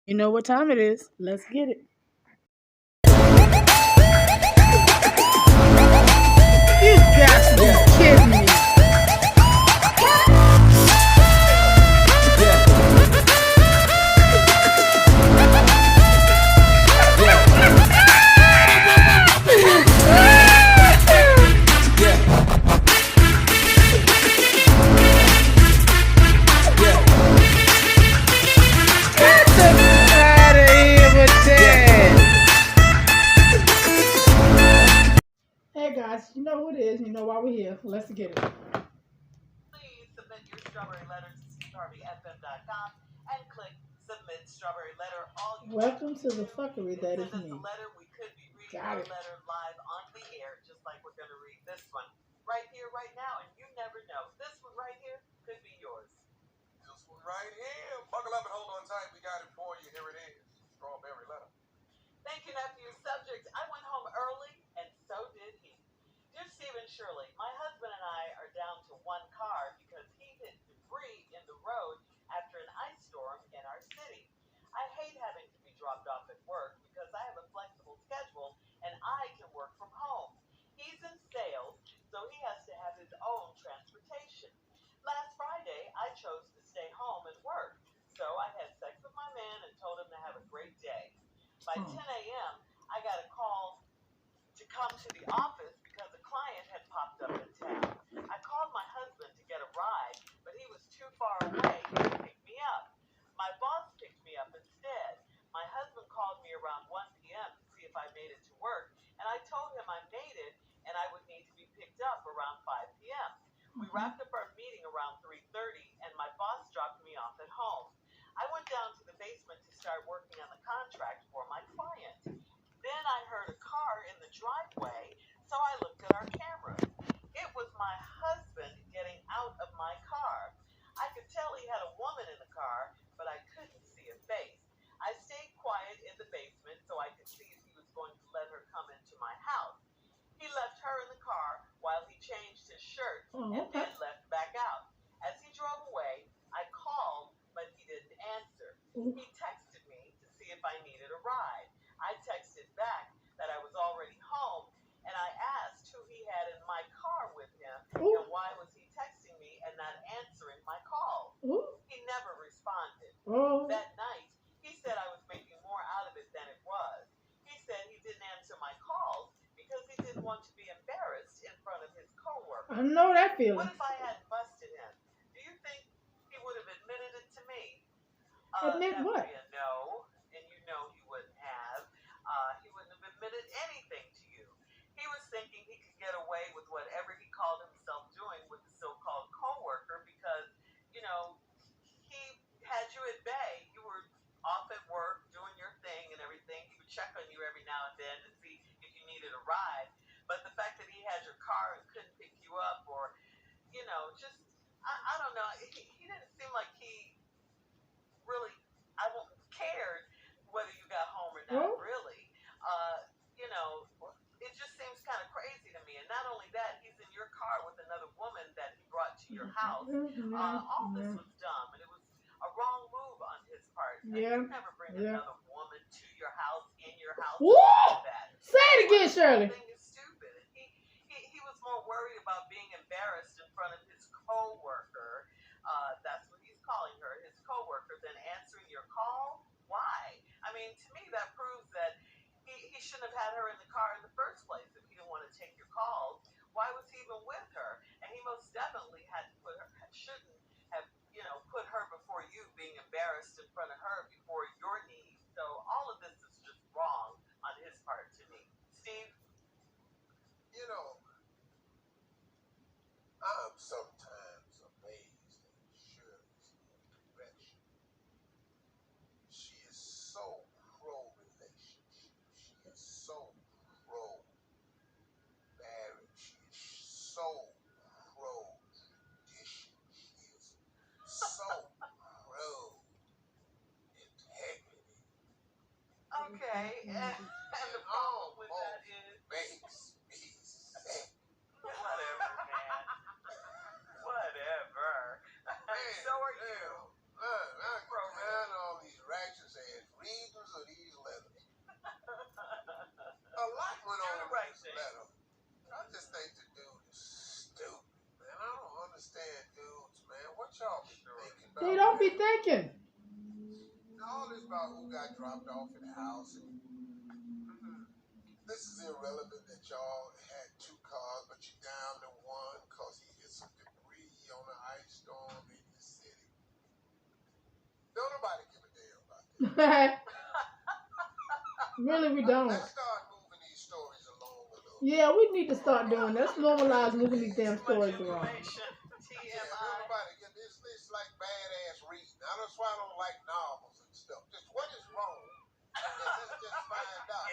You know what time it is. Let's get it. You got to be kidding me. Get the f- out of here with that. Hey guys, you know who it is. You know why we're here. Let's get it. Please submit your strawberry letter to steveharveyfm.com and click submit strawberry letter. All you Welcome to the fuckery that is send us a me. letter. We could be reading Got your it. letter live on the air, just like we're going to read this one right here, right now. And you never know. This one right here could be yours. This one right here. Buckle up and hold on tight. We got it for you. Here it is. Strawberry letter. Thank you, nephew. Subject: I went home early, and so did he. Dear Stephen Shirley, my husband and I are down to one car because he hit debris in the road after an ice storm in our city. I hate having to be dropped off at work because I have a flexible schedule and I can work from home. He's in sales, so he has to have his own transportation. Last Friday, I chose to stay home and work, so I had sex with my man and told him to have a great day. By 10 a.m., I got a call to come to the office because a client had popped up in town. I called my husband to get a ride, but he was too far away to pick me up. My boss picked me up instead. My husband called me around 1 p.m. to see if I made it to work, and I told him I made it and I would need to be picked up around 5 p.m. We wrapped up our meeting around 3:30, and my boss dropped me off at home. I went down to the basement to start working on the contract for my client. Then I heard a car in the driveway, so I looked at our cameras. It was my husband getting out of my car. I could tell he had a woman in the car, but I couldn't see a face. I stayed quiet in the basement so I could see if he was going to let her come into my house. He left her in the car while he changed his shirt and then left back out. As he drove away, I called, but he didn't answer. He texted me to see if I needed a ride. I texted back that I was already home, and I asked who he had in my car with him and why was he texting me and not answering my calls. He never responded. That night, he said I was making more out of it than it was. He said he didn't answer my calls because he didn't want to be embarrassed in front of his coworkers. I know that feeling. What if I hadn't busted him? Do you think he would have admitted it to me? Admit That what? would be a no, and you know he wouldn't have. He wouldn't have admitted anything to you. He was thinking he could get away with whatever he called himself doing with the so-called coworker because, you know, he had you at bay. You were off at work doing your thing and everything. He would check on you every now and then to see if you needed a ride. But the fact that he had your car and couldn't pick you up, or just I don't know. He didn't seem like he really I won't cared whether you got home or not. Really, uh, you know, it just seems kind of crazy to me. And not only that, he's in your car with another woman that he brought to your house. All this was dumb, and it was a wrong move on his part. And you never bring another woman to your house, in your house, like that. Say it again, Shirley. The thing is stupid. And he was more worried about being embarrassed in front of his coworker. That's what he's calling her, his coworker, than answering your call. Why? I mean, to me, that proves that he shouldn't have had her in the car in the first place if he didn't want to take your calls. Why was he even with her? And he most definitely had to shouldn't have, put her before you, being embarrassed in front of her before your needs. So all of this is just wrong on his part to me. Steve? You know, I'm sometimes amazed at Shirley's direction. She is so pro-relationship. She is so pro-marriage. She is so pro-tradition. She is so pro-integrity. Okay. And the problem with that is... makes me sick. Whatever, man. Whatever. So are you. Look, man, all these righteous ass dropped off at the house. And this is irrelevant that y'all had 2 cars, but you down to 1 because he hit some debris on the ice storm in the city. Don't nobody give a damn about that. Really, we don't. Let's start moving these stories along a little. Yeah, we need to start doing that. Let's normalize moving these damn stories around. Yeah, everybody get this. It's like badass reading. That's why I don't like novels and stuff. Just what is wrong? And let's just find out.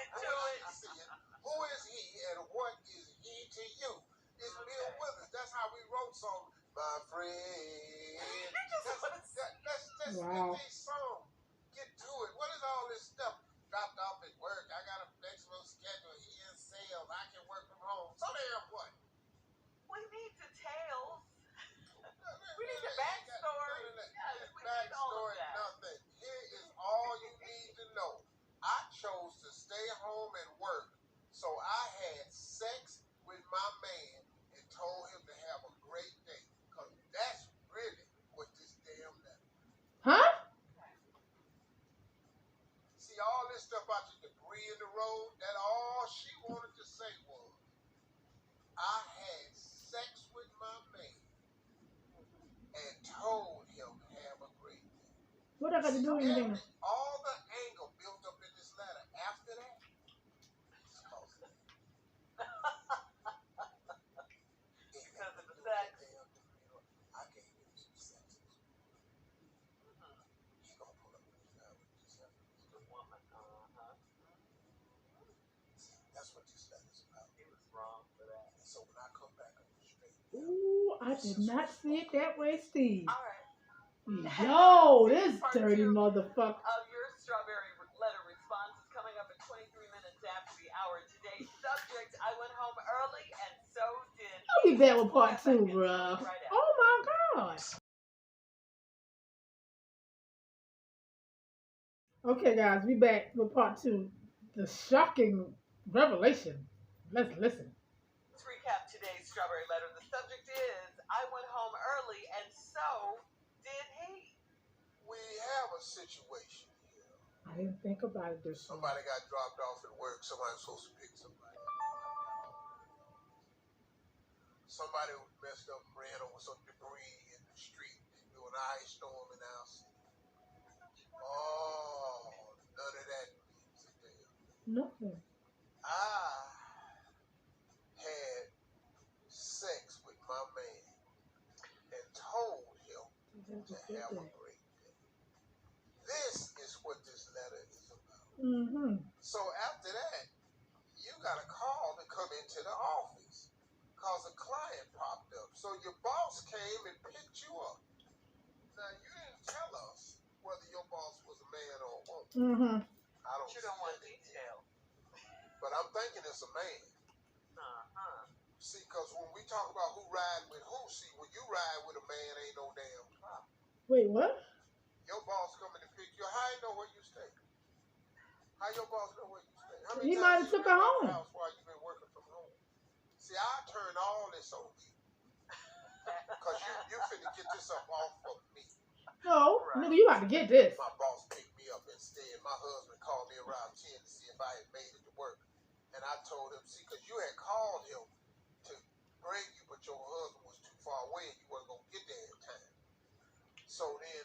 Who is he and what is he to you? It's Bill Withers. That's how we wrote songs. My friend. Let's Wow. get these songs. Get to it. What is all this stuff? Dropped off at work. I got a flexible schedule. He in sales. I can work from home. So damn what? We need details. We need the backstory. Yes, we need all of that. Nothing. Here is all you need to know. I chose to stay home and work, so I had sex with my man and told him to have a great day. Because that's really what this damn letter. Huh? See all this stuff about the debris in the road? That all she wanted to say was, I had sex with my man and told him to have a great day. What I got to do with anything? All the anger built up in this letter after that is because of that. Because of the sex. I gave him some sex. He gonna pull up in his guy with this woman. See, that's what this letter's about. He was wrong for that. And so when I come back on the straight. Ooh, I did not see it that way, Steve. All right. Yo, this dirty motherfucker. Of your strawberry letter response is coming up at 23 minutes after the hour. Today's subject, I went home early and so did I'll be back with part 2, bruh. Oh my God. Okay, guys, we back with part 2. The shocking revelation. Let's listen. Let's recap today's strawberry letter. The subject is, I went home early and so did he. We have a situation here. I didn't think about it this way. Somebody got dropped off at work. Somebody was supposed to pick somebody up. Somebody messed up and ran over some debris in the street during an ice storm in our city. Oh, none of that means a damn. Nothing. I had sex with my man and told him to have a great day. This is what this letter is about. So after that, you got a call to come into the office because a client popped up. So your boss came and picked you up. Now, you didn't tell us whether your boss was a man or a woman. I don't. You don't want detail. But I'm thinking it's a man. See, because when we talk about who ride with who, see, when you ride with a man, ain't no damn problem. Wait, what? Your boss coming to pick you. How you know where you stay? How your boss know where you stay? How He many might times have took you her been home. to the house while you been working from home? See, I turn all this on you. Because you finna get this up off of me. No, nigga, you about to get this. My boss picked me up instead. My husband called me around 10 to see if I had made it to work. And I told him, see, because you had called him to bring you, but your husband was too far away and you wasn't going to get there in time. So then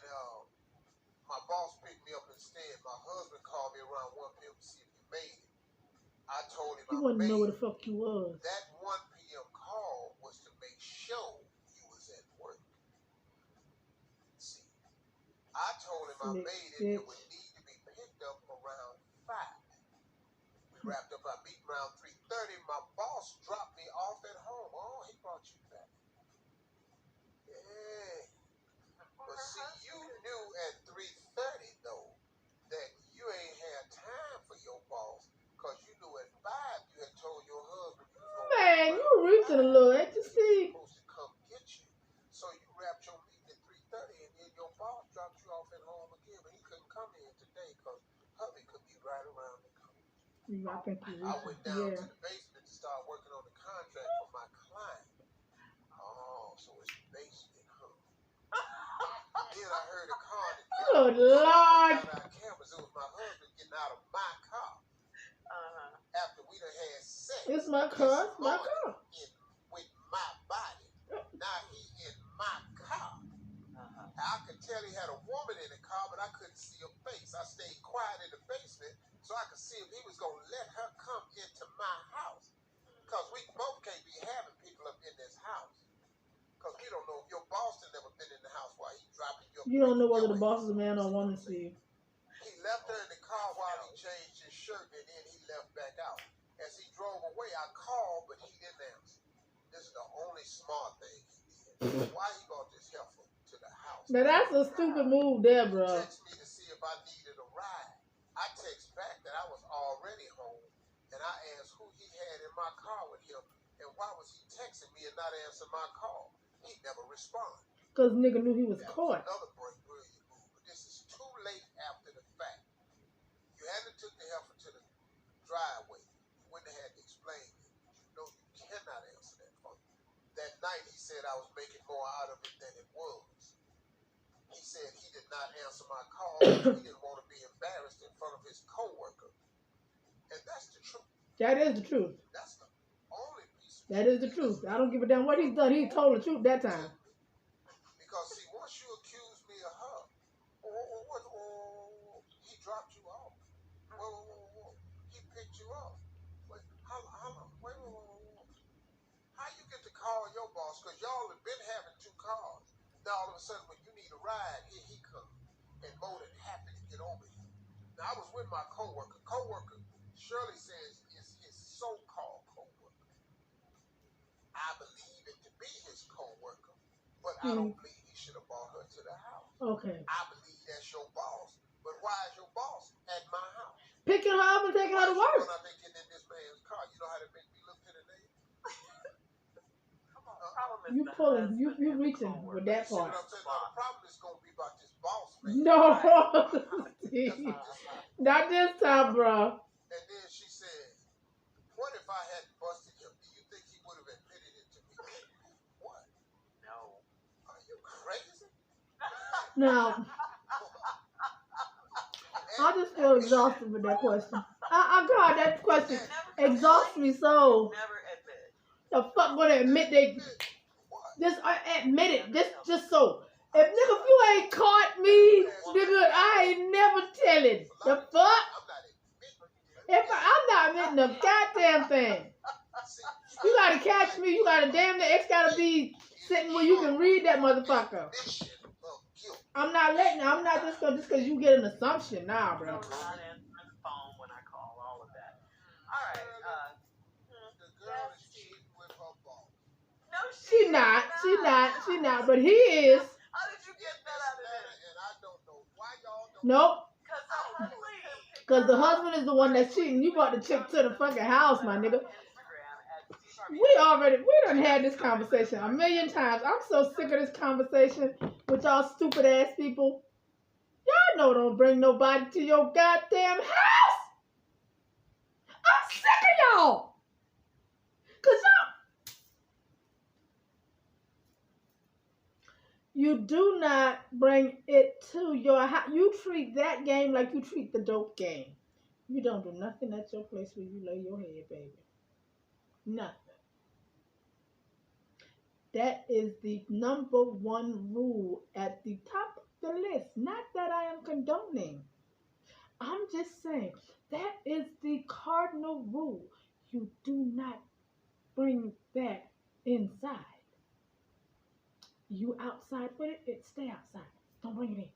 my boss picked me up instead. My husband called me around 1 p.m. to see if you made it. I told him He I wouldn't made know where it. the fuck you was. That 1 p.m. call was to make sure you was at work. See, I told him I made it. It would need to be picked up around 5. We wrapped up our meeting around 3:30. My boss dropped me off at home. Oh, he brought you back. Yeah. But see, you knew at 3:30 though that you ain't had time for your boss, because you knew at 5 you had told your husband you was going to. Man, you reaching a little extra, Steve. Supposed to come get you. So you wrapped your meeting at 3:30 and then your boss dropped you off at home again, but he couldn't come in today because hubby could be right around the corner. I think you I went down to the basement to start working on the contract for my client. Oh, so it's the basement, huh? Then I heard a car. Good Lord. Our cameras. It was my husband getting It's my car. It's my car. With my body. Now he in my car. I could tell he had a woman in the car, but I couldn't see her face. I stayed quiet in the basement so I could see if he was going to let her come into my house. Because we both can't be having people up in this house. Because we don't know if your boss has never been in the house while he's dropping your... You don't know whether the boss is a man or a woman, Steve. He left her in the car while he changed his shirt, and then he left back out. As he drove away, I called, but he didn't answer. This is the only smart thing he did. Why he brought this heifer to the house? Now that's a stupid move there, bro. He texted me to see if I needed a ride. I text back that I was already home, and I asked who he had in my car with him, and why was he texting me and not answering my call? He never responded. Because nigga knew he was caught. Another brilliant move, but this is too late after the fact. You hadn't took the heifer to the driveway. You wouldn't have had to explain it. No, you cannot answer that phone. That night he said I was making more out of it than it was. He said he did not answer my call because he didn't want to be embarrassed in front of his coworker. And that's the truth. That is the truth. That's the only piece of That is the truth. I don't give a damn what he's done. He told the truth that time. Because see, once you accuse me of her, he dropped you off. He picked you up. Wait, how long? Wait. How you get to call your boss? Because y'all have been having two cars. Now all of a sudden, when you need a ride, here he comes, and more than happy to get over here. Now I was with my coworker. Shirley says is his so-called coworker. I believe it to be his coworker, but I don't believe he should have brought her to the house. Okay. I believe that's your boss, but why is your boss at my house? Picking her up and taking her to work. I've been getting in this man's car. You know how to make me look to the name? You pulling, you reaching with that part. The problem is going to be about this boss man. No, not this time, bro. And then she said, what if I hadn't busted him? Do you think he would have admitted it to me? What? No. Are you crazy? Now, I just feel exhausted with that question. God, that question exhausts me so. Never admit. The fuck gonna admit they just admit it. Just so. If nigga, if you ain't caught me, nigga, I ain't never telling. The fuck? I'm not admitting a goddamn thing. You gotta catch me. You gotta damn the X gotta be sitting where you can read that motherfucker. I'm not just because you get an assumption. Nah, bro. Not answering the phone when I call, all of that. All right. The girl is cheating with her boss. No, She not. But he is. How did you get that out of there? And I don't know why y'all don't. Nope. Because the husband is the one that's cheating. You brought the chick to the fucking house, my nigga. We done had this conversation a million times. I'm so sick of this conversation with y'all stupid ass people. Y'all know don't bring nobody to your goddamn house. I'm sick of y'all. Cause you do not bring it to your house. You treat that game like you treat the dope game. You don't do nothing at your place where you lay your head, baby. Nothing. That is the number one rule at the top of the list. Not that I am condoning. I'm just saying that is the cardinal rule. You do not bring that inside. You outside with it, stay outside. Don't bring it in.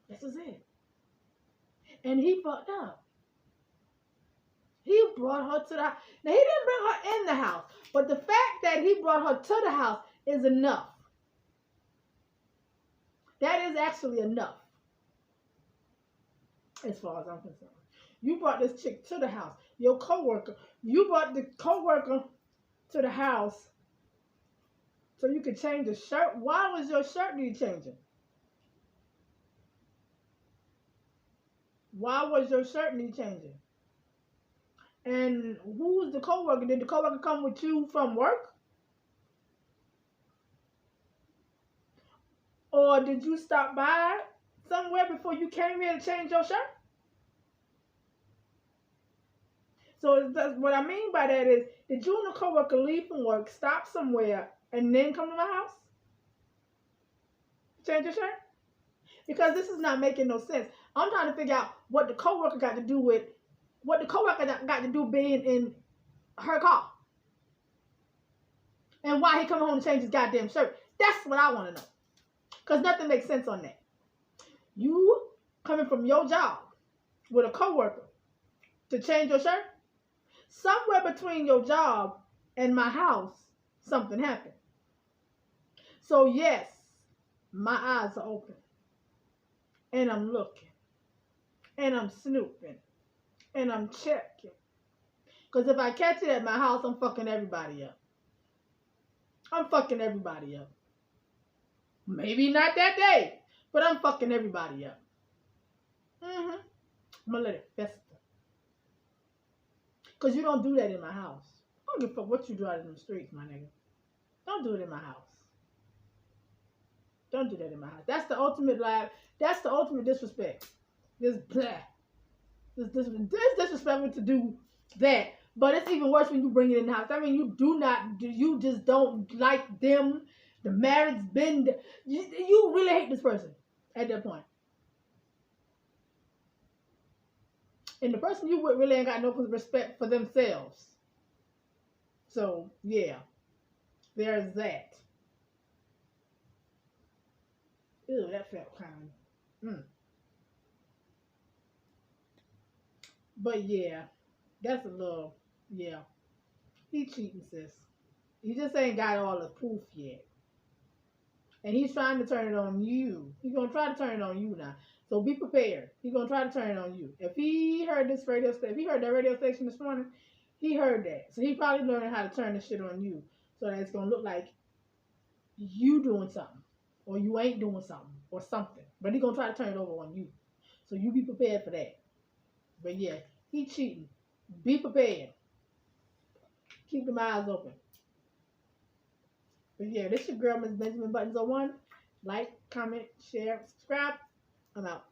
This is it. And he fucked up. He brought her to the house. Now, he didn't bring her in the house. But the fact that he brought her to the house is enough. That is actually enough. As far as I'm concerned. You brought this chick to the house. Your coworker. You brought the coworker to the house so you could change the shirt. Why was your shirt need changing? Why was your shirt need changing? And who's the coworker? Did the coworker come with you from work? Or did you stop by somewhere before you came here to change your shirt? So that's what I mean by that is, did you and a coworker leave from work, stop somewhere, and then come to my house? Change your shirt? Because this is not making no sense. I'm trying to figure out what the coworker got to do with what the coworker got to do being in her car. And why he come home to change his goddamn shirt. That's what I want to know. Because nothing makes sense on that. You coming from your job with a coworker to change your shirt? Somewhere between your job and my house, something happened. So yes, my eyes are open. And I'm looking. And I'm snooping. And I'm checking. Because if I catch it at my house, I'm fucking everybody up. I'm fucking everybody up. Maybe not that day, but I'm fucking everybody up. I'm gonna let it fester. Because you don't do that in my house. I don't give a fuck what you do out in the streets, my nigga. Don't do it in my house. Don't do that in my house. That's the ultimate lie. That's the ultimate disrespect. This disrespectful to do that. But it's even worse when you bring it in the house. I mean, you just don't like them. The marriage been, you really hate this person at that point. And the person you with really ain't got no respect for themselves. So, yeah. There's that. Ew, that felt kind of... But, yeah. That's a little... Yeah. He cheating, sis. He just ain't got all the proof yet. And he's trying to turn it on you. He's going to try to turn it on you now. So be prepared. He's going to try to turn it on you. If he heard this radio station, if he heard that radio station this morning, he heard that. So he probably learning how to turn this shit on you. So that it's going to look like you doing something. Or you ain't doing something. Or something. But he's going to try to turn it over on you. So you be prepared for that. But yeah, he cheating. Be prepared. Keep them eyes open. But yeah, this your girl, Miss Benjamin Buttons 01. Like, comment, share, subscribe. I'm out.